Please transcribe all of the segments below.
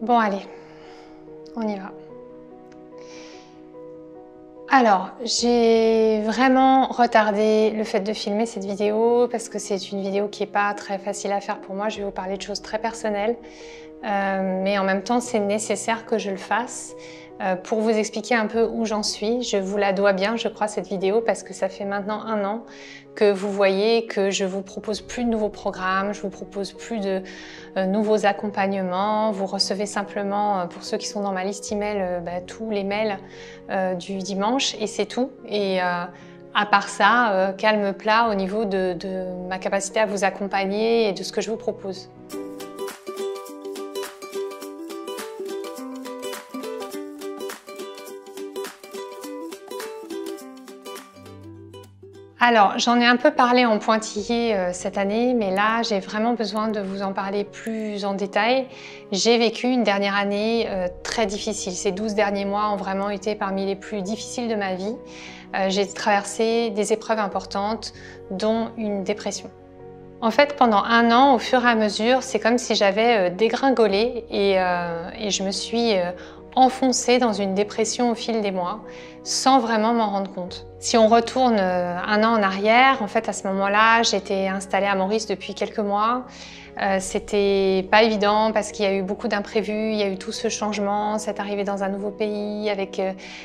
Bon, allez, on y va. Alors, j'ai vraiment retardé le fait de filmer cette vidéo parce que c'est une vidéo qui n'est pas très facile à faire pour moi. Je vais vous parler de choses très personnelles, mais en même temps, c'est nécessaire que je le fasse pour vous expliquer un peu où j'en suis. Je vous la dois bien, je crois, cette vidéo, parce que ça fait maintenant 1 an que vous voyez que je vous propose plus de nouveaux programmes, je vous propose plus de nouveaux accompagnements. Vous recevez simplement, pour ceux qui sont dans ma liste email, tous les mails du dimanche et c'est tout. Et à part ça, calme plat au niveau de ma capacité à vous accompagner et de ce que je vous propose. Alors, j'en ai un peu parlé en pointillé cette année, mais là, j'ai vraiment besoin de vous en parler plus en détail. J'ai vécu une dernière année très difficile. Ces 12 derniers mois ont vraiment été parmi les plus difficiles de ma vie. J'ai traversé des épreuves importantes, dont une dépression. En fait, pendant 1 an, au fur et à mesure, c'est comme si j'avais dégringolé et je me suis enfoncée dans une dépression au fil des mois, sans vraiment m'en rendre compte. Si on retourne 1 an en arrière, en fait, à ce moment-là, j'étais installée à Maurice depuis quelques mois. C'était pas évident parce qu'il y a eu beaucoup d'imprévus, il y a eu tout ce changement, cette arrivée dans un nouveau pays avec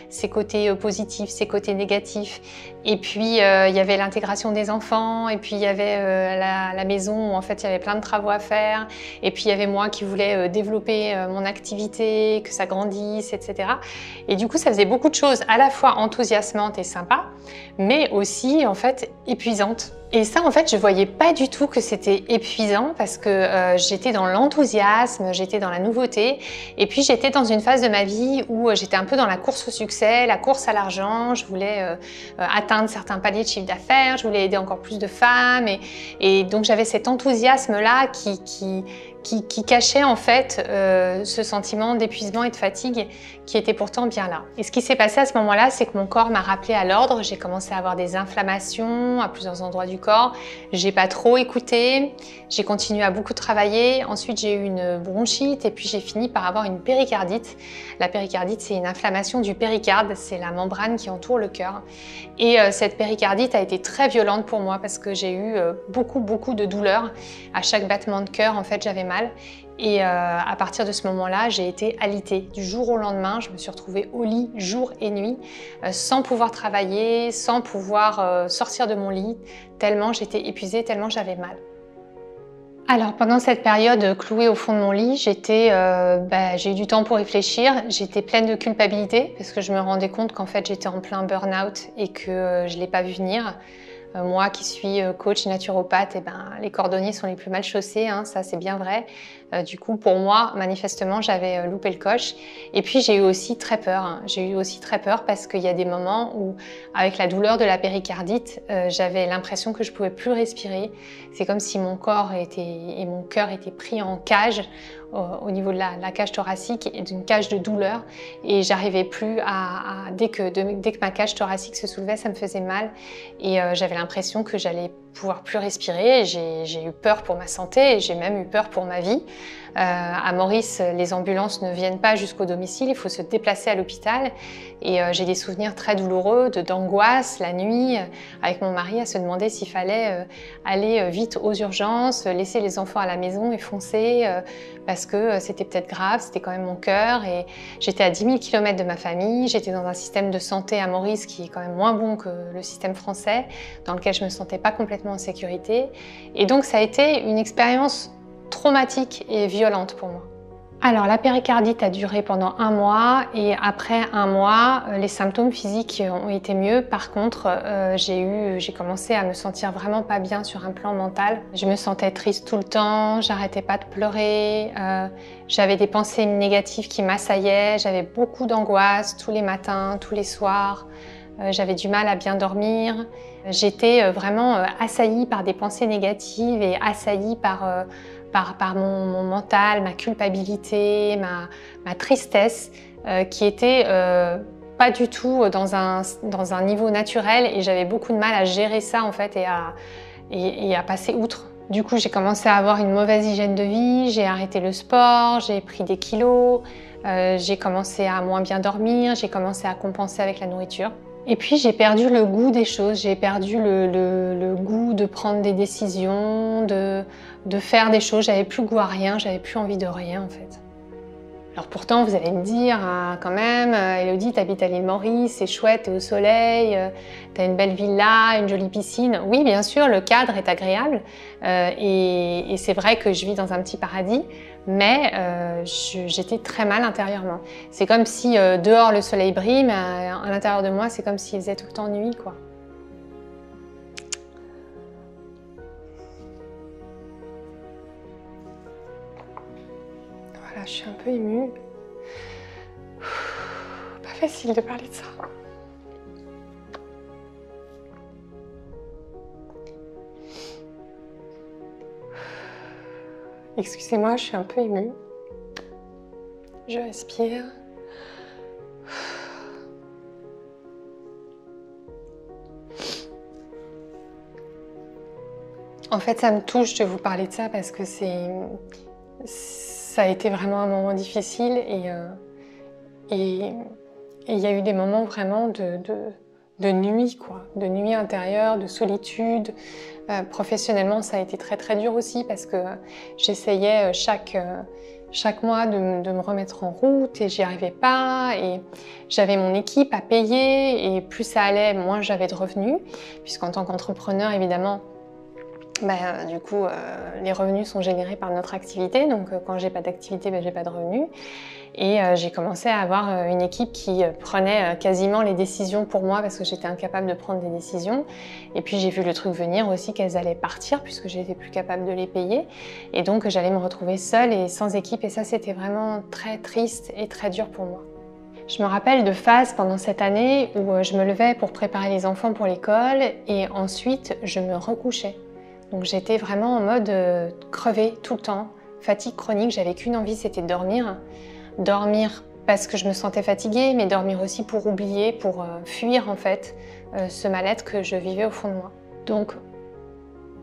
ses côtés positifs, ses côtés négatifs. Et puis il y avait l'intégration des enfants, et puis il y avait la maison où en fait il y avait plein de travaux à faire. Et puis il y avait moi qui voulais développer mon activité, que ça grandisse, etc. Et du coup ça faisait beaucoup de choses à la fois enthousiasmantes et sympas, mais aussi en fait épuisantes. Et ça, en fait, je voyais pas du tout que c'était épuisant parce que j'étais dans l'enthousiasme, j'étais dans la nouveauté, et puis j'étais dans une phase de ma vie où j'étais un peu dans la course au succès, la course à l'argent. Je voulais atteindre certains paliers de chiffre d'affaires, je voulais aider encore plus de femmes, et donc j'avais cet enthousiasme-là qui cachait en fait ce sentiment d'épuisement et de fatigue qui était pourtant bien là. Et ce qui s'est passé à ce moment-là, c'est que mon corps m'a rappelé à l'ordre. J'ai commencé à avoir des inflammations à plusieurs endroits du corps. J'ai pas trop écouté. J'ai continué à beaucoup travailler. Ensuite, j'ai eu une bronchite et puis j'ai fini par avoir une péricardite. La péricardite, c'est une inflammation du péricarde. C'est la membrane qui entoure le cœur. Et cette péricardite a été très violente pour moi parce que j'ai eu beaucoup de douleurs. À chaque battement de cœur, en fait, j'avais mal. Et à partir de ce moment-là, j'ai été alitée. Du jour au lendemain, je me suis retrouvée au lit jour et nuit, sans pouvoir travailler, sans pouvoir sortir de mon lit, tellement j'étais épuisée, tellement j'avais mal. Alors pendant cette période clouée au fond de mon lit, j'ai eu du temps pour réfléchir. J'étais pleine de culpabilité parce que je me rendais compte qu'en fait j'étais en plein burn-out et que je ne l'ai pas vu venir. Moi qui suis coach naturopathe, les cordonniers sont les plus mal chaussés, hein, ça c'est bien vrai. Du coup, pour moi, manifestement, j'avais loupé le coche. Et puis, j'ai eu aussi très peur. Hein. J'ai eu aussi très peur parce qu'il y a des moments où, avec la douleur de la péricardite, j'avais l'impression que je pouvais plus respirer. C'est comme si mon corps et mon cœur étaient pris en cage au niveau de la cage thoracique et d'une cage de douleur. Et j'arrivais plus dès que ma cage thoracique se soulevait, ça me faisait mal. Et j'avais l'impression que j'allais pouvoir plus respirer. J'ai eu peur pour ma santé et j'ai même eu peur pour ma vie. À Maurice, les ambulances ne viennent pas jusqu'au domicile, il faut se déplacer à l'hôpital. Et j'ai des souvenirs très douloureux d'angoisse la nuit, avec mon mari, à se demander s'il fallait aller vite aux urgences, laisser les enfants à la maison et foncer, parce que c'était peut-être grave, c'était quand même mon cœur. Et j'étais à 10 000 km de ma famille, j'étais dans un système de santé à Maurice qui est quand même moins bon que le système français, dans lequel je ne me sentais pas complètement en sécurité. Et donc ça a été une expérience traumatique et violente pour moi. Alors la péricardite a duré pendant 1 mois et après 1 mois, les symptômes physiques ont été mieux. Par contre, j'ai commencé à me sentir vraiment pas bien sur un plan mental. Je me sentais triste tout le temps, j'arrêtais pas de pleurer, j'avais des pensées négatives qui m'assaillaient, j'avais beaucoup d'angoisse tous les matins, tous les soirs. J'avais du mal à bien dormir. J'étais vraiment assaillie par des pensées négatives et assaillie par mon mental, ma culpabilité, ma tristesse, qui était pas du tout dans un niveau naturel, et j'avais beaucoup de mal à gérer ça en fait et à passer outre. Du coup, j'ai commencé à avoir une mauvaise hygiène de vie, j'ai arrêté le sport, j'ai pris des kilos, j'ai commencé à moins bien dormir, j'ai commencé à compenser avec la nourriture. Et puis j'ai perdu le goût des choses, j'ai perdu le goût de prendre des décisions, de faire des choses. J'avais plus goût à rien, j'avais plus envie de rien en fait. Alors pourtant, vous allez me dire, quand même, Élodie, t'habites à l'île Maurice, c'est chouette, t'es au soleil, t'as une belle villa, une jolie piscine. Oui, bien sûr, le cadre est agréable et c'est vrai que je vis dans un petit paradis, mais j'étais très mal intérieurement. C'est comme si dehors le soleil brille, mais à l'intérieur de moi, c'est comme s'il faisait tout le temps nuit, quoi. Voilà, je suis un peu émue. Pas facile de parler de ça. Excusez-moi, je suis un peu émue. Je respire. En fait, ça me touche de vous parler de ça parce que ça a été vraiment un moment difficile et il y a eu des moments vraiment de nuit, quoi, de nuit intérieure, de solitude. Professionnellement, ça a été très très dur aussi parce que j'essayais chaque mois de me remettre en route et j'y arrivais pas. Et j'avais mon équipe à payer et plus ça allait, moins j'avais de revenus. Puisqu'en tant qu'entrepreneur, évidemment, du coup, les revenus sont générés par notre activité. Donc, quand j'ai pas d'activité, j'ai pas de revenus. Et j'ai commencé à avoir une équipe qui prenait quasiment les décisions pour moi parce que j'étais incapable de prendre des décisions. Et puis, j'ai vu le truc venir aussi qu'elles allaient partir puisque j'étais plus capable de les payer. Et donc, j'allais me retrouver seule et sans équipe. Et ça, c'était vraiment très triste et très dur pour moi. Je me rappelle de phases pendant cette année où je me levais pour préparer les enfants pour l'école et ensuite, je me recouchais. Donc j'étais vraiment en mode crevée tout le temps, fatigue chronique, j'avais qu'une envie, c'était de dormir. Dormir parce que je me sentais fatiguée, mais dormir aussi pour oublier, pour fuir en fait ce mal-être que je vivais au fond de moi. Donc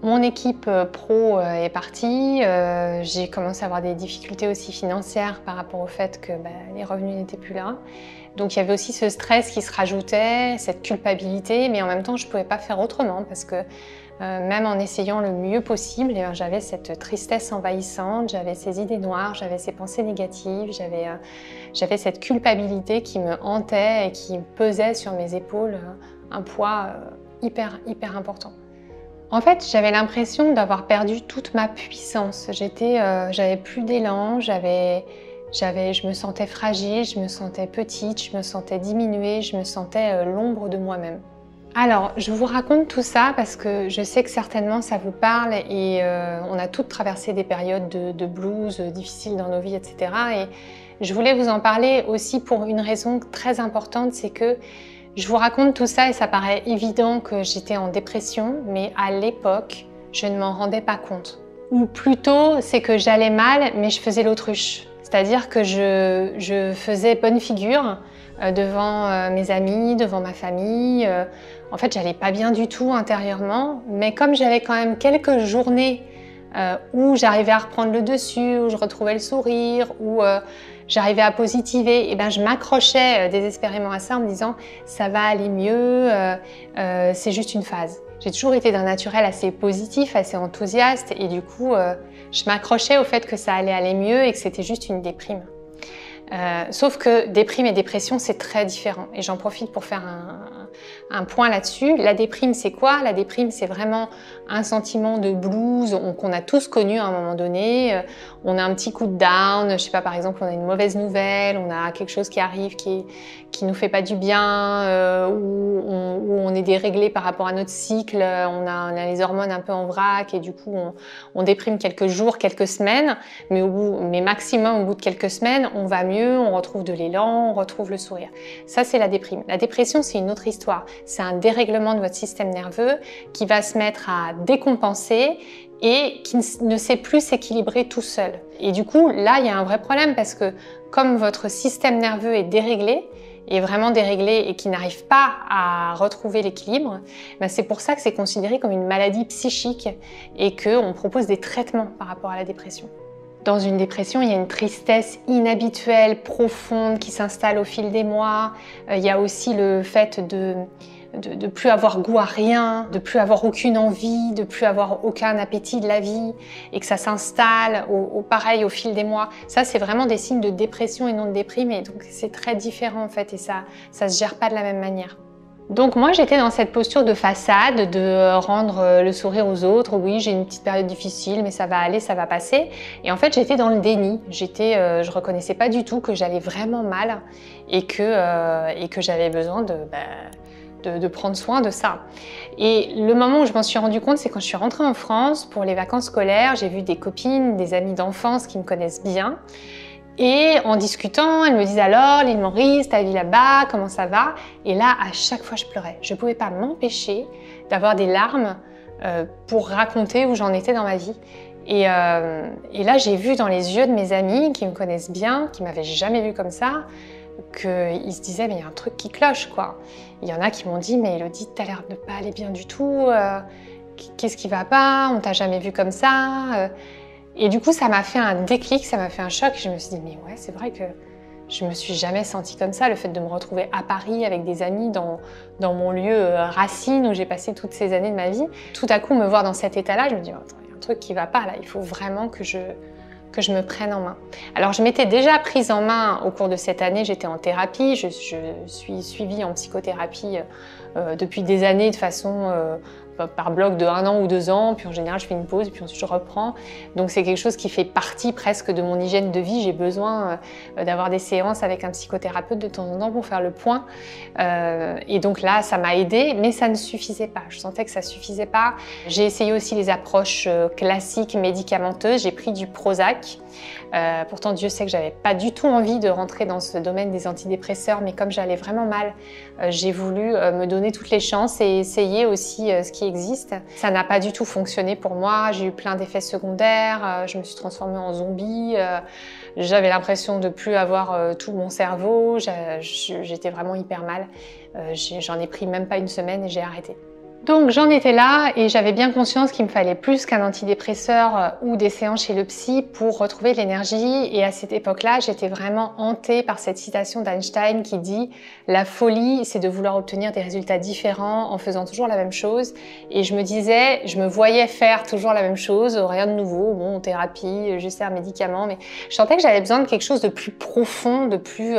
mon équipe pro est partie, j'ai commencé à avoir des difficultés aussi financières par rapport au fait que les revenus n'étaient plus là. Donc il y avait aussi ce stress qui se rajoutait, cette culpabilité, mais en même temps je ne pouvais pas faire autrement parce que même en essayant le mieux possible, j'avais cette tristesse envahissante, j'avais ces idées noires, j'avais ces pensées négatives, j'avais cette culpabilité qui me hantait et qui pesait sur mes épaules, un poids hyper important. En fait, j'avais l'impression d'avoir perdu toute ma puissance. J'avais plus d'élan, je me sentais fragile, je me sentais petite, je me sentais diminuée, je me sentais l'ombre de moi-même. Alors, je vous raconte tout ça parce que je sais que certainement ça vous parle et on a toutes traversé des périodes de blues difficiles dans nos vies, etc. Et je voulais vous en parler aussi pour une raison très importante, c'est que je vous raconte tout ça et ça paraît évident que j'étais en dépression, mais à l'époque, je ne m'en rendais pas compte. Ou plutôt, c'est que j'allais mal, mais je faisais l'autruche. C'est-à-dire que je faisais bonne figure devant mes amis, devant ma famille. En fait, j'allais pas bien du tout intérieurement, mais comme j'avais quand même quelques journées où j'arrivais à reprendre le dessus, où je retrouvais le sourire, où j'arrivais à positiver, et je m'accrochais désespérément à ça en me disant ça va aller mieux, c'est juste une phase. J'ai toujours été d'un naturel assez positif, assez enthousiaste et du coup, je m'accrochais au fait que ça allait aller mieux et que c'était juste une déprime. Sauf que déprime et dépression, c'est très différent. Et j'en profite pour faire un point là-dessus. La déprime, c'est quoi? La déprime, c'est vraiment un sentiment de blues qu'on a tous connu à un moment donné. On a un petit coup de down, je sais pas, par exemple, on a une mauvaise nouvelle, on a quelque chose qui arrive qui nous fait pas du bien, où on est déréglé par rapport à notre cycle, on a les hormones un peu en vrac et du coup, on déprime quelques jours, quelques semaines, mais maximum au bout de quelques semaines, on va mieux, on retrouve de l'élan, on retrouve le sourire. Ça, c'est la déprime. La dépression, c'est une autre histoire. C'est un dérèglement de votre système nerveux qui va se mettre à décompenser et qui ne sait plus s'équilibrer tout seul. Et du coup, là, il y a un vrai problème parce que comme votre système nerveux est déréglé, est vraiment déréglé et qui n'arrive pas à retrouver l'équilibre, ben c'est pour ça que c'est considéré comme une maladie psychique et qu'on propose des traitements par rapport à la dépression. Dans une dépression, il y a une tristesse inhabituelle, profonde, qui s'installe au fil des mois. Il y a aussi le fait de plus avoir goût à rien, de plus avoir aucune envie, de plus avoir aucun appétit de la vie, et que ça s'installe pareil au fil des mois. Ça, c'est vraiment des signes de dépression et non de déprime, et donc c'est très différent en fait, et ça se gère pas de la même manière. Donc moi, j'étais dans cette posture de façade, de rendre le sourire aux autres. Oui, j'ai une petite période difficile, mais ça va aller, ça va passer. Et en fait, j'étais dans le déni. Je reconnaissais pas du tout que j'allais vraiment mal et que j'avais besoin de prendre soin de ça. Et le moment où je m'en suis rendu compte, c'est quand je suis rentrée en France pour les vacances scolaires. J'ai vu des copines, des amies d'enfance qui me connaissent bien. Et en discutant, elles me disent alors, l'île Maurice, ta vie là-bas, comment ça va? Et là, à chaque fois, je pleurais. Je ne pouvais pas m'empêcher d'avoir des larmes pour raconter où j'en étais dans ma vie. Et là, j'ai vu dans les yeux de mes amis qui me connaissent bien, qui m'avaient jamais vue comme ça, qu'ils se disaient, mais il y a un truc qui cloche, quoi. Il y en a qui m'ont dit, mais Élodie, t'as l'air de pas aller bien du tout. Qu'est-ce qui va pas? On t'a jamais vue comme ça. Et du coup, ça m'a fait un déclic, ça m'a fait un choc. Je me suis dit, mais ouais, c'est vrai que je me suis jamais sentie comme ça. Le fait de me retrouver à Paris avec des amis dans mon lieu racine où j'ai passé toutes ces années de ma vie, tout à coup me voir dans cet état-là, je me dis, oh, attends, il y a un truc qui va pas là. Il faut vraiment que je me prenne en main. Alors, je m'étais déjà prise en main au cours de cette année. J'étais en thérapie. Je suis suivie en psychothérapie depuis des années de façon par bloc de 1 an ou 2 ans, puis en général je fais une pause et puis ensuite je reprends. Donc c'est quelque chose qui fait partie presque de mon hygiène de vie. J'ai besoin d'avoir des séances avec un psychothérapeute de temps en temps pour faire le point. Et donc là, ça m'a aidée, mais ça ne suffisait pas. Je sentais que ça ne suffisait pas. J'ai essayé aussi les approches classiques médicamenteuses. J'ai pris du Prozac. Pourtant, Dieu sait que j'avais pas du tout envie de rentrer dans ce domaine des antidépresseurs, mais comme j'allais vraiment mal, j'ai voulu me donner toutes les chances et essayer aussi ce qui existe. Ça n'a pas du tout fonctionné pour moi. J'ai eu plein d'effets secondaires. Je me suis transformée en zombie. J'avais l'impression de plus avoir tout mon cerveau. J'étais vraiment hyper mal. J'en ai pris même pas une semaine et j'ai arrêté. Donc j'en étais là et j'avais bien conscience qu'il me fallait plus qu'un antidépresseur ou des séances chez le psy pour retrouver de l'énergie. Et à cette époque-là, j'étais vraiment hantée par cette citation d'Einstein qui dit « La folie, c'est de vouloir obtenir des résultats différents en faisant toujours la même chose ». Et je me disais, je me voyais faire toujours la même chose, rien de nouveau, bon, thérapie, juste un médicament, mais je sentais que j'avais besoin de quelque chose de plus profond, de plus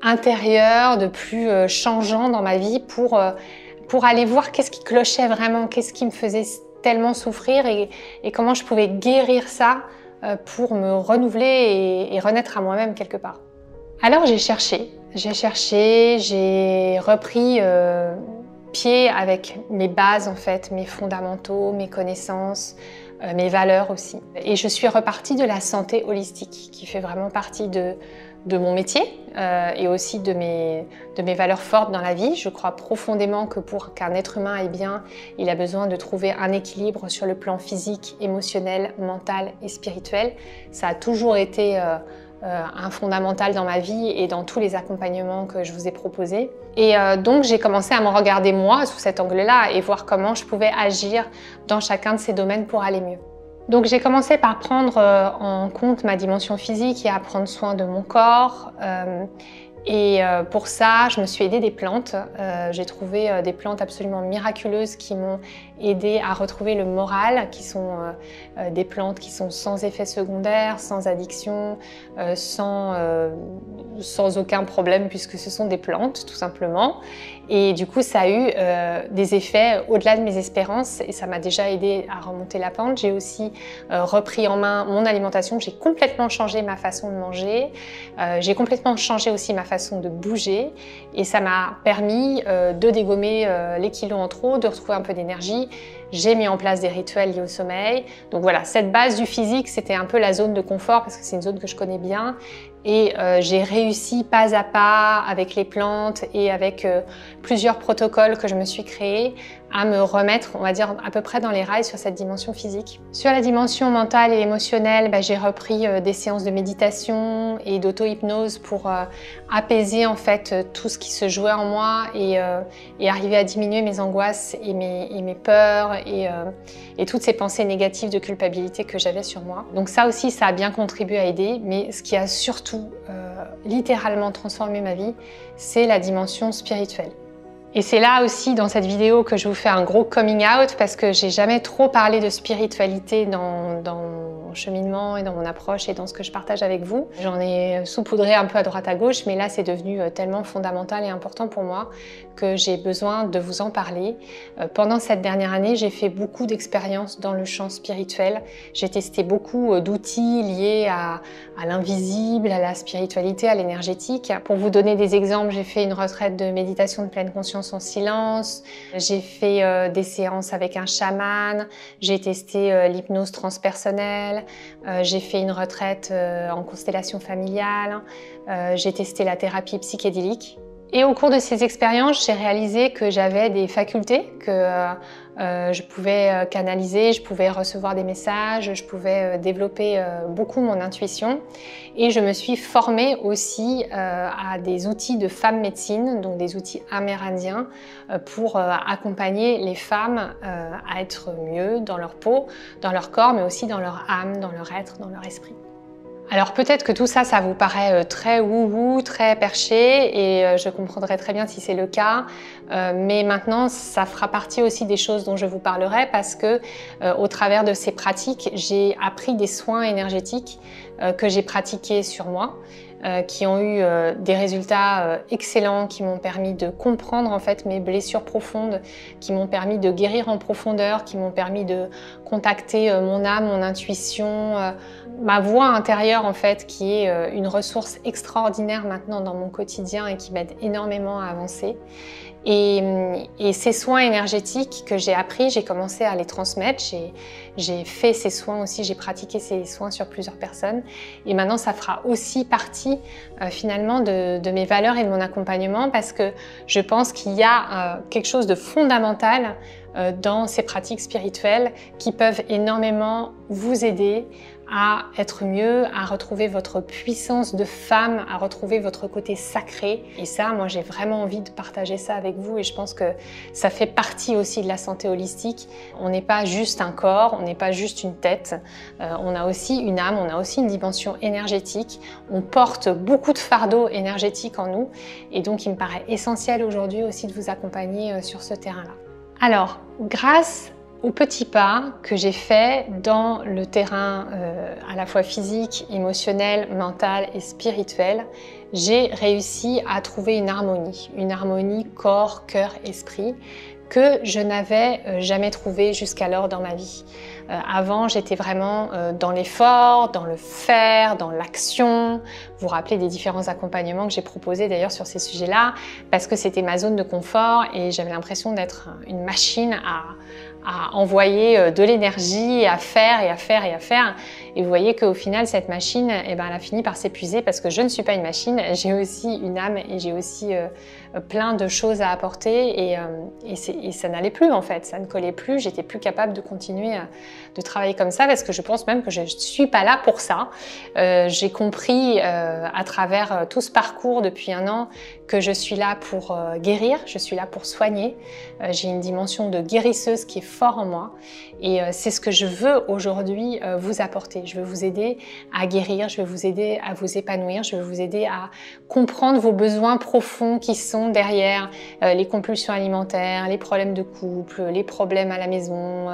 intérieur, de plus changeant dans ma vie pour aller voir qu'est-ce qui clochait vraiment, qu'est-ce qui me faisait tellement souffrir et comment je pouvais guérir ça pour me renouveler et renaître à moi-même quelque part. Alors j'ai cherché, j'ai repris pied avec mes bases en fait, mes fondamentaux, mes connaissances, mes valeurs aussi. Et je suis repartie de la santé holistique qui fait vraiment partie de mon métier et aussi de mes valeurs fortes dans la vie. Je crois profondément que pour qu'un être humain aille bien, il a besoin de trouver un équilibre sur le plan physique, émotionnel, mental et spirituel. Ça a toujours été un fondamental dans ma vie et dans tous les accompagnements que je vous ai proposés. Et donc j'ai commencé à me regarder moi sous cet angle-là et voir comment je pouvais agir dans chacun de ces domaines pour aller mieux. Donc j'ai commencé par prendre en compte ma dimension physique et à prendre soin de mon corps. Pour ça, je me suis aidée des plantes. J'ai trouvé des plantes absolument miraculeuses qui m'ont aidée à retrouver le moral, qui sont des plantes qui sont sans effet secondaire, sans addiction, sans aucun problème puisque ce sont des plantes tout simplement. Et du coup, ça a eu des effets au-delà de mes espérances et ça m'a déjà aidée à remonter la pente. J'ai aussi repris en main mon alimentation. J'ai complètement changé ma façon de manger. J'ai complètement changé aussi ma façon de bouger et ça m'a permis de dégommer les kilos en trop, de retrouver un peu d'énergie, J'ai mis en place des rituels liés au sommeil. Donc voilà, cette base du physique, c'était un peu la zone de confort parce que c'est une zone que je connais bien. Et j'ai réussi pas à pas avec les plantes et avec plusieurs protocoles que je me suis créés à me remettre, on va dire, à peu près dans les rails sur cette dimension physique. Sur la dimension mentale et émotionnelle, j'ai repris des séances de méditation et d'auto-hypnose pour apaiser en fait tout ce qui se jouait en moi et arriver à diminuer mes angoisses et mes peurs et toutes ces pensées négatives de culpabilité que j'avais sur moi. Donc ça aussi, ça a bien contribué à aider, mais ce qui a surtout littéralement transformé ma vie, c'est la dimension spirituelle. Et c'est là aussi dans cette vidéo que je vous fais un gros coming out parce que j'ai jamais trop parlé de spiritualité dans mon cheminement et dans mon approche et dans ce que je partage avec vous. J'en ai saupoudré un peu à droite à gauche, mais là c'est devenu tellement fondamental et important pour moi que j'ai besoin de vous en parler. Pendant cette dernière année, j'ai fait beaucoup d'expériences dans le champ spirituel. J'ai testé beaucoup d'outils liés à l'invisible, à la spiritualité, à l'énergétique. Pour vous donner des exemples, j'ai fait une retraite de méditation de pleine conscience en silence, j'ai fait des séances avec un chaman, j'ai testé l'hypnose transpersonnelle, j'ai fait une retraite en constellation familiale, j'ai testé la thérapie psychédélique. Et au cours de ces expériences, j'ai réalisé que j'avais des facultés, que je pouvais canaliser, je pouvais recevoir des messages, je pouvais développer beaucoup mon intuition. Et je me suis formée aussi à des outils de femme médecine, donc des outils amérindiens, pour accompagner les femmes à être mieux dans leur peau, dans leur corps, mais aussi dans leur âme, dans leur être, dans leur esprit. Alors peut-être que tout ça, ça vous paraît très wouhou, très perché et je comprendrai très bien si c'est le cas. Mais maintenant, ça fera partie aussi des choses dont je vous parlerai parce que au travers de ces pratiques, j'ai appris des soins énergétiques que j'ai pratiqués sur moi, qui ont eu des résultats excellents, qui m'ont permis de comprendre en fait mes blessures profondes, qui m'ont permis de guérir en profondeur, qui m'ont permis de contacter mon âme, mon intuition, ma voix intérieure en fait, qui est une ressource extraordinaire maintenant dans mon quotidien et qui m'aide énormément à avancer. Et ces soins énergétiques que j'ai appris, j'ai commencé à les transmettre. J'ai fait ces soins aussi, j'ai pratiqué ces soins sur plusieurs personnes. Et maintenant, ça fera aussi partie finalement de mes valeurs et de mon accompagnement parce que je pense qu'il y a quelque chose de fondamental dans ces pratiques spirituelles qui peuvent énormément vous aider à être mieux, à retrouver votre puissance de femme, à retrouver votre côté sacré. Et ça, moi, j'ai vraiment envie de partager ça avec vous et je pense que ça fait partie aussi de la santé holistique. On n'est pas juste un corps, on n'est pas juste une tête, on a aussi une âme, on a aussi une dimension énergétique. On porte beaucoup de fardeaux énergétiques en nous et donc il me paraît essentiel aujourd'hui aussi de vous accompagner sur ce terrain-là. Alors, grâce aux petits pas que j'ai fait dans le terrain à la fois physique, émotionnel, mental et spirituel, j'ai réussi à trouver une harmonie corps, cœur, esprit que je n'avais jamais trouvée jusqu'alors dans ma vie. Avant, j'étais vraiment dans l'effort, dans le faire, dans l'action. Vous vous rappelez des différents accompagnements que j'ai proposés d'ailleurs sur ces sujets-là, parce que c'était ma zone de confort et j'avais l'impression d'être une machine à envoyer de l'énergie, à faire et à faire et à faire. Et vous voyez qu'au final, cette machine, elle a fini par s'épuiser parce que je ne suis pas une machine, j'ai aussi une âme et j'ai aussi plein de choses à apporter et ça n'allait plus en fait, ça ne collait plus, j'étais plus capable de continuer de travailler comme ça parce que je pense même que je ne suis pas là pour ça. J'ai compris à travers tout ce parcours depuis 1 an que je suis là pour guérir, je suis là pour soigner. J'ai une dimension de guérisseuse qui est fort en moi et c'est ce que je veux aujourd'hui vous apporter. Je veux vous aider à guérir, je veux vous aider à vous épanouir, je veux vous aider à comprendre vos besoins profonds qui sont derrière les compulsions alimentaires, les problèmes de couple, les problèmes à la maison,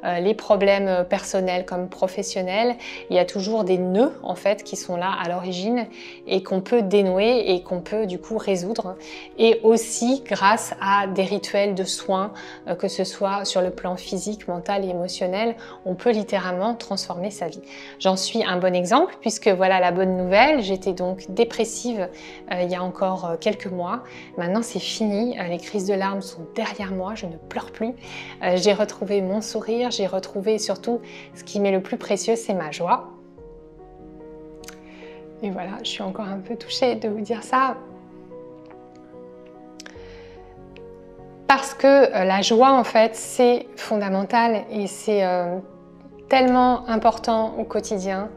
les problèmes personnels comme professionnels. Il y a toujours des nœuds en fait qui sont là à l'origine et qu'on peut dénouer et qu'on peut du coup résoudre. Et aussi grâce à des rituels de soins, que ce soit sur le plan physique, mental et émotionnel, on peut littéralement transformer sa vie. j'en suis un bon exemple puisque voilà la bonne nouvelle, j'étais donc dépressive il y a encore quelques mois. Maintenant c'est fini, les crises de larmes sont derrière moi, je ne pleure plus. J'ai retrouvé mon sourire, j'ai retrouvé surtout ce qui m'est le plus précieux, c'est ma joie. Et voilà, je suis encore un peu touchée de vous dire ça. Parce que la joie, en fait, c'est fondamental et c'est tellement important au quotidien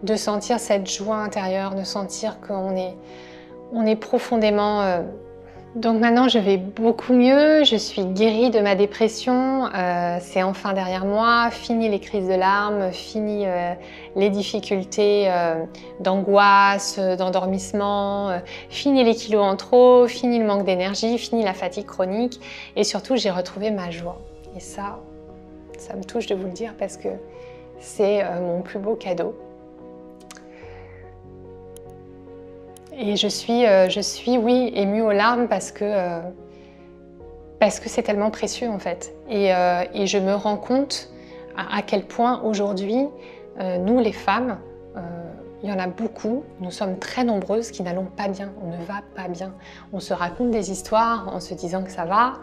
de sentir cette joie intérieure, de sentir qu'on est profondément... Donc maintenant, je vais beaucoup mieux, je suis guérie de ma dépression, c'est enfin derrière moi, fini les crises de larmes, fini les difficultés d'angoisse, d'endormissement, fini les kilos en trop, fini le manque d'énergie, fini la fatigue chronique et surtout, j'ai retrouvé ma joie. Et ça me touche de vous le dire parce que c'est mon plus beau cadeau. Et je suis, oui, émue aux larmes parce que c'est tellement précieux en fait. Et je me rends compte à quel point aujourd'hui, nous les femmes, il y en a beaucoup, nous sommes très nombreuses qui n'allons pas bien, on ne va pas bien. On se raconte des histoires en se disant que ça va,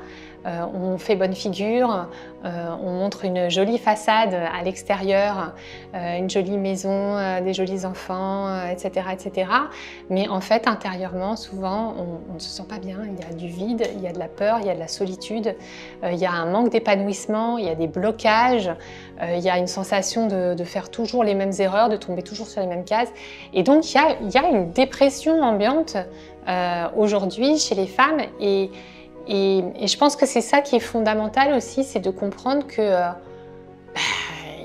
on fait bonne figure, on montre une jolie façade à l'extérieur, une jolie maison, des jolis enfants, etc., etc. Mais en fait, intérieurement, souvent, on ne se sent pas bien, il y a du vide, il y a de la peur, il y a de la solitude, il y a un manque d'épanouissement, il y a des blocages, il y a une sensation de faire toujours les mêmes erreurs, de tomber toujours sur les mêmes cases. Et donc, il y a une dépression ambiante aujourd'hui chez les femmes et je pense que c'est ça qui est fondamental aussi, c'est de comprendre que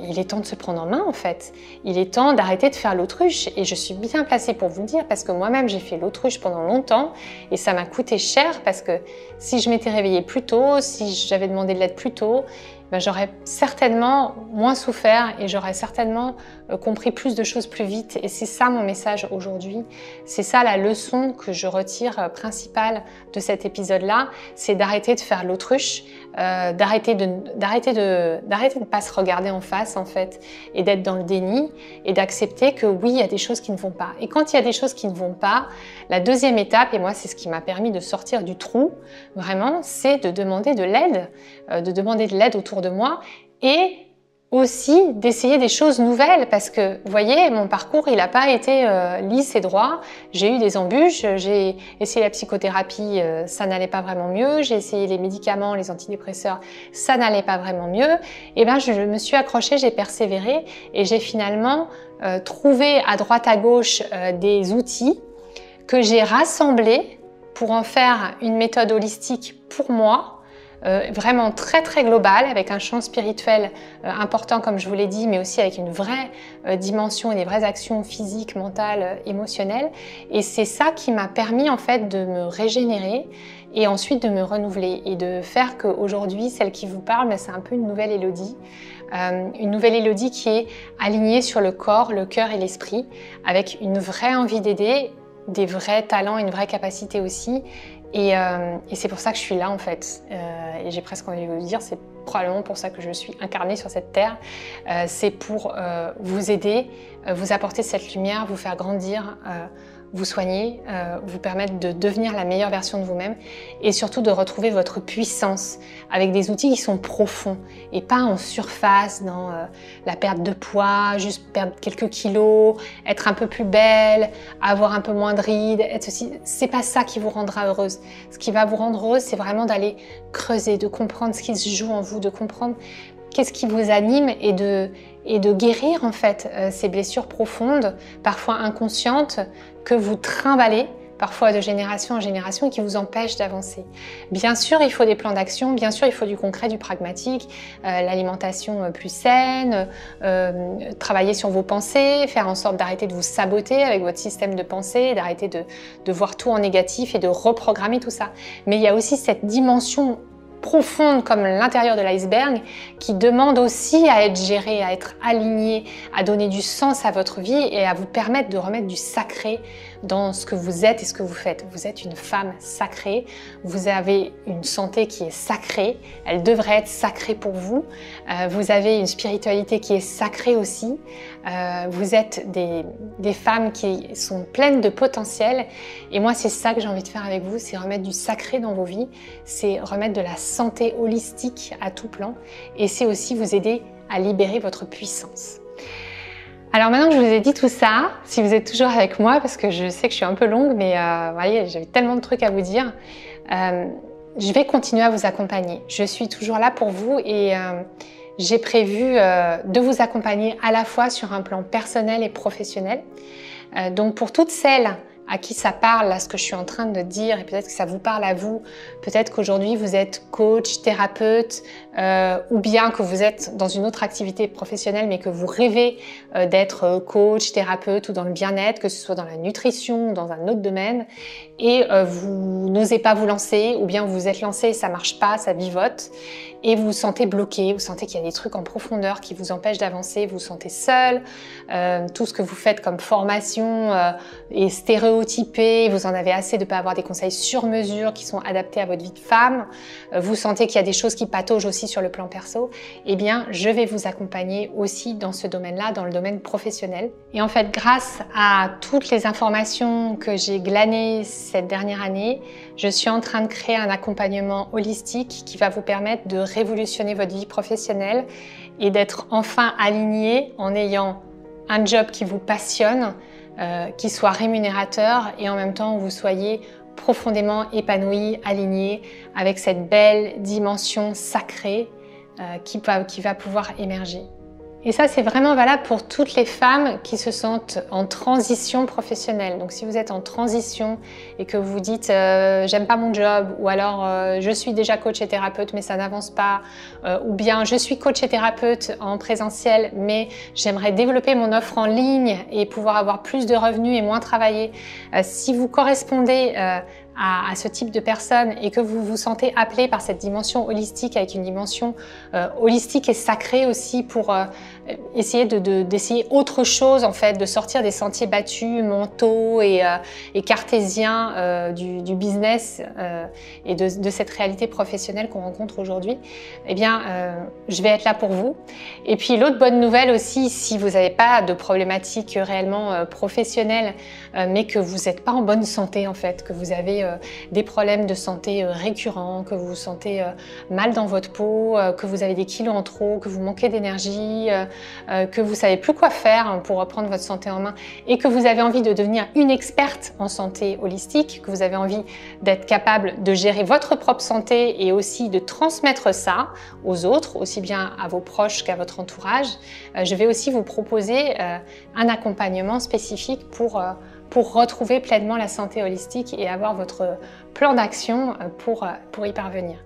il est temps de se prendre en main en fait. Il est temps d'arrêter de faire l'autruche et je suis bien placée pour vous le dire parce que moi-même j'ai fait l'autruche pendant longtemps et ça m'a coûté cher parce que si je m'étais réveillée plus tôt, si j'avais demandé de l'aide plus tôt, j'aurais certainement moins souffert et j'aurais certainement compris plus de choses plus vite. Et c'est ça mon message aujourd'hui. C'est ça la leçon que je retire principale de cet épisode-là, c'est d'arrêter de faire l'autruche, d'arrêter de ne pas se regarder en face en fait et d'être dans le déni et d'accepter que oui, il y a des choses qui ne vont pas. Et quand il y a des choses qui ne vont pas, la deuxième étape, et moi c'est ce qui m'a permis de sortir du trou, vraiment, c'est de demander de l'aide autour de moi et aussi d'essayer des choses nouvelles parce que, vous voyez, mon parcours, il n'a pas été lisse et droit. J'ai eu des embûches, j'ai essayé la psychothérapie, ça n'allait pas vraiment mieux. J'ai essayé les médicaments, les antidépresseurs, ça n'allait pas vraiment mieux. Et ben, je me suis accrochée, j'ai persévéré et j'ai finalement trouvé à droite à gauche des outils que j'ai rassemblés pour en faire une méthode holistique pour moi, vraiment très très global, avec un champ spirituel important comme je vous l'ai dit, mais aussi avec une vraie dimension et des vraies actions physiques, mentales, émotionnelles. Et c'est ça qui m'a permis en fait de me régénérer et ensuite de me renouveler et de faire qu'aujourd'hui, celle qui vous parle, c'est un peu une nouvelle Élodie. Une nouvelle Élodie qui est alignée sur le corps, le cœur et l'esprit, avec une vraie envie d'aider, des vrais talents, une vraie capacité aussi. Et c'est pour ça que je suis là en fait. Et j'ai presque envie de vous dire, c'est probablement pour ça que je suis incarnée sur cette terre. C'est pour vous aider, vous apporter cette lumière, vous faire grandir, vous soigner, vous permettre de devenir la meilleure version de vous-même et surtout de retrouver votre puissance avec des outils qui sont profonds et pas en surface dans la perte de poids, juste perdre quelques kilos, être un peu plus belle, avoir un peu moins de rides, être ceci. C'est pas ça qui vous rendra heureuse. Ce qui va vous rendre heureuse, c'est vraiment d'aller creuser, de comprendre ce qui se joue en vous, de comprendre qu'est-ce qui vous anime et de guérir en fait ces blessures profondes, parfois inconscientes, que vous trimballez parfois de génération en génération et qui vous empêchent d'avancer. Bien sûr, il faut des plans d'action, bien sûr, il faut du concret, du pragmatique, l'alimentation plus saine, travailler sur vos pensées, faire en sorte d'arrêter de vous saboter avec votre système de pensée, d'arrêter de voir tout en négatif et de reprogrammer tout ça. Mais il y a aussi cette dimension profonde comme l'intérieur de l'iceberg qui demande aussi à être gérée, à être alignée, à donner du sens à votre vie et à vous permettre de remettre du sacré dans ce que vous êtes et ce que vous faites. Vous êtes une femme sacrée, vous avez une santé qui est sacrée, elle devrait être sacrée pour vous. Vous avez une spiritualité qui est sacrée aussi. Vous êtes des femmes qui sont pleines de potentiel. Et moi, c'est ça que j'ai envie de faire avec vous, c'est remettre du sacré dans vos vies. C'est remettre de la santé holistique à tout plan. Et c'est aussi vous aider à libérer votre puissance. Alors maintenant que je vous ai dit tout ça, si vous êtes toujours avec moi, parce que je sais que je suis un peu longue, mais voyez, j'avais tellement de trucs à vous dire, je vais continuer à vous accompagner. Je suis toujours là pour vous et j'ai prévu de vous accompagner à la fois sur un plan personnel et professionnel. Donc pour toutes celles à qui ça parle, là, ce que je suis en train de dire, et peut-être que ça vous parle à vous, peut-être qu'aujourd'hui vous êtes coach, thérapeute, ou bien que vous êtes dans une autre activité professionnelle, mais que vous rêvez d'être coach, thérapeute ou dans le bien-être, que ce soit dans la nutrition ou dans un autre domaine, et vous n'osez pas vous lancer, ou bien vous vous êtes lancé et ça marche pas, ça vivote, et vous vous sentez bloqué, vous sentez qu'il y a des trucs en profondeur qui vous empêchent d'avancer, vous vous sentez seul, tout ce que vous faites comme formation est stéréotypé, vous en avez assez de ne pas avoir des conseils sur mesure qui sont adaptés à votre vie de femme, vous sentez qu'il y a des choses qui pataugent aussi sur le plan perso, eh bien je vais vous accompagner aussi dans ce domaine-là, dans le domaine professionnel. Et en fait, grâce à toutes les informations que j'ai glanées cette dernière année, je suis en train de créer un accompagnement holistique qui va vous permettre de révolutionner votre vie professionnelle et d'être enfin aligné en ayant un job qui vous passionne, qui soit rémunérateur et en même temps où vous soyez profondément épanoui, aligné avec cette belle dimension sacrée qui va pouvoir émerger. Et ça, c'est vraiment valable pour toutes les femmes qui se sentent en transition professionnelle. Donc si vous êtes en transition et que vous vous dites j'aime pas mon job, ou alors je suis déjà coach et thérapeute mais ça n'avance pas, ou bien je suis coach et thérapeute en présentiel mais j'aimerais développer mon offre en ligne et pouvoir avoir plus de revenus et moins travailler. Si vous correspondez à ce type de personnes et que vous vous sentez appelé par cette dimension holistique avec une dimension holistique et sacrée aussi pour essayer d'essayer autre chose en fait, de sortir des sentiers battus, mentaux et cartésiens du business et de cette réalité professionnelle qu'on rencontre aujourd'hui, eh bien je vais être là pour vous. Et puis l'autre bonne nouvelle aussi, si vous n'avez pas de problématiques réellement professionnelles mais que vous n'êtes pas en bonne santé en fait, que vous avez des problèmes de santé récurrents, que vous vous sentez mal dans votre peau, que vous avez des kilos en trop, que vous manquez d'énergie, que vous savez plus quoi faire pour reprendre votre santé en main et que vous avez envie de devenir une experte en santé holistique, que vous avez envie d'être capable de gérer votre propre santé et aussi de transmettre ça aux autres, aussi bien à vos proches qu'à votre entourage, je vais aussi vous proposer un accompagnement spécifique pour retrouver pleinement la santé holistique et avoir votre plan d'action pour y parvenir.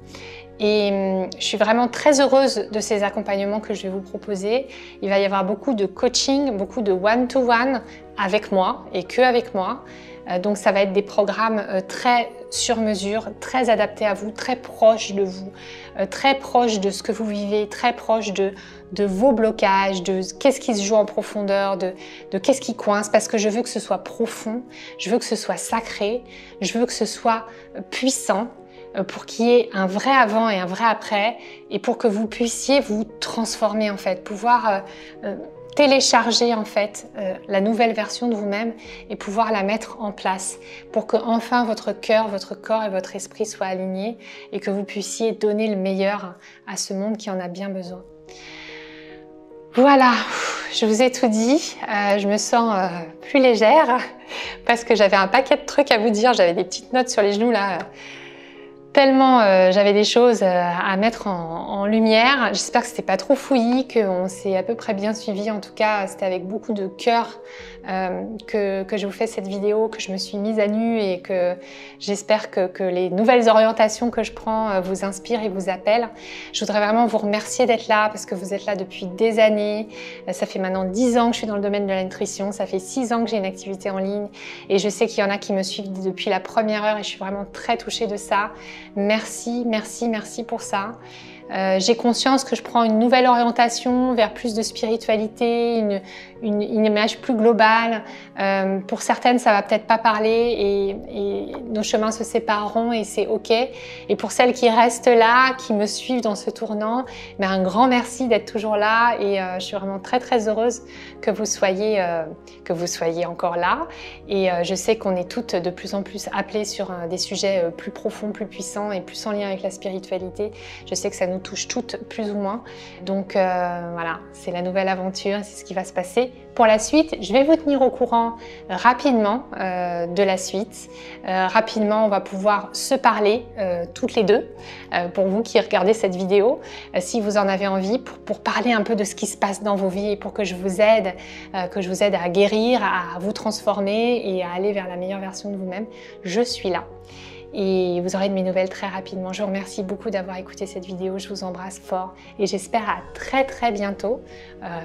Et je suis vraiment très heureuse de ces accompagnements que je vais vous proposer. Il va y avoir beaucoup de coaching, beaucoup de one-to-one avec moi et que avec moi. Donc ça va être des programmes très sur mesure, très adaptés à vous, très proches de vous, très proches de ce que vous vivez, très proches de vos blocages, de qu'est-ce qui se joue en profondeur, de qu'est-ce qui coince, parce que je veux que ce soit profond, je veux que ce soit sacré, je veux que ce soit puissant, pour qu'il y ait un vrai avant et un vrai après, et pour que vous puissiez vous transformer en fait, pouvoir télécharger en fait la nouvelle version de vous-même et pouvoir la mettre en place pour que enfin votre cœur, votre corps et votre esprit soient alignés et que vous puissiez donner le meilleur à ce monde qui en a bien besoin. Voilà, je vous ai tout dit, je me sens plus légère parce que j'avais un paquet de trucs à vous dire, j'avais des petites notes sur les genoux là. Tellement j'avais des choses à mettre en lumière. J'espère que c'était pas trop fouillis, qu'on s'est à peu près bien suivi. En tout cas, c'était avec beaucoup de cœur que je vous fais cette vidéo, que je me suis mise à nu et que j'espère que les nouvelles orientations que je prends vous inspirent et vous appellent. Je voudrais vraiment vous remercier d'être là parce que vous êtes là depuis des années. Ça fait maintenant 10 ans que je suis dans le domaine de la nutrition. Ça fait 6 ans que j'ai une activité en ligne et je sais qu'il y en a qui me suivent depuis la première heure et je suis vraiment très touchée de ça. Merci, merci, merci pour ça. J'ai conscience que je prends une nouvelle orientation vers plus de spiritualité, une image plus globale. Pour certaines, ça va peut-être pas parler et nos chemins se sépareront et c'est OK. Et pour celles qui restent là, qui me suivent dans ce tournant, ben un grand merci d'être toujours là et je suis vraiment très très heureuse que vous soyez encore là. Et je sais qu'on est toutes de plus en plus appelées sur des sujets plus profonds, plus puissants et plus en lien avec la spiritualité. Je sais que ça nous touche toutes plus ou moins. Donc voilà, c'est la nouvelle aventure, c'est ce qui va se passer. Pour la suite, je vais vous tenir au courant rapidement de la suite. Rapidement, on va pouvoir se parler toutes les deux, pour vous qui regardez cette vidéo, si vous en avez envie, pour parler un peu de ce qui se passe dans vos vies et pour que je vous aide à guérir, à vous transformer et à aller vers la meilleure version de vous-même. Je suis là. Et vous aurez de mes nouvelles très rapidement. Je vous remercie beaucoup d'avoir écouté cette vidéo. Je vous embrasse fort et j'espère à très très bientôt.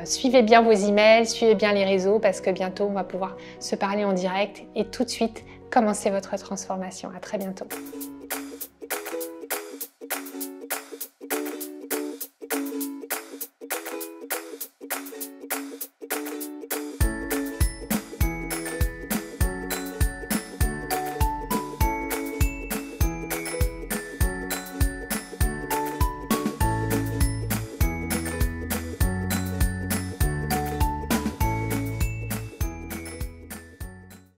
Suivez bien vos emails, suivez bien les réseaux parce que bientôt on va pouvoir se parler en direct et tout de suite commencer votre transformation. À très bientôt.